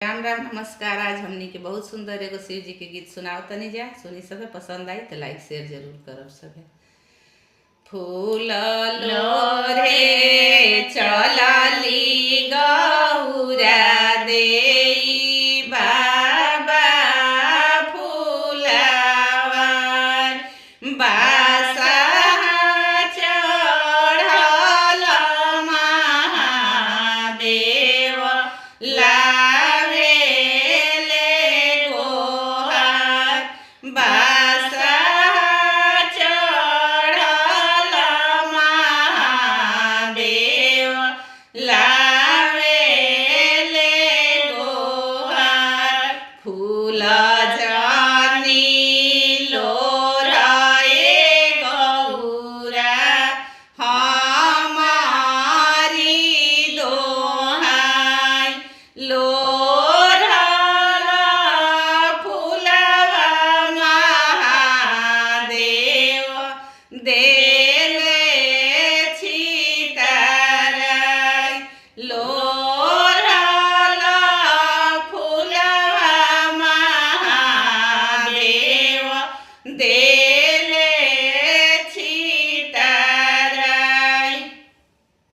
राम राम नमस्कार। आज हमनी के बहुत सुंदर एगो शिव जी के गीत सुनाओ तनी जा। सुनी सबे पसंद आई तो लाइक शेयर जरूर करब सबे। फूल लोरे चलली गौरा देई बाबा फूलवान बासा चढ़ल महादेव लावेले गोहार बासा चढ़ल महादेव लावेले गोहार फूल जानी लोराए गौरा हमारी दोहाई लोरला फूलवा महादेव देले छिताराई लोरला फूलवा महादेव दे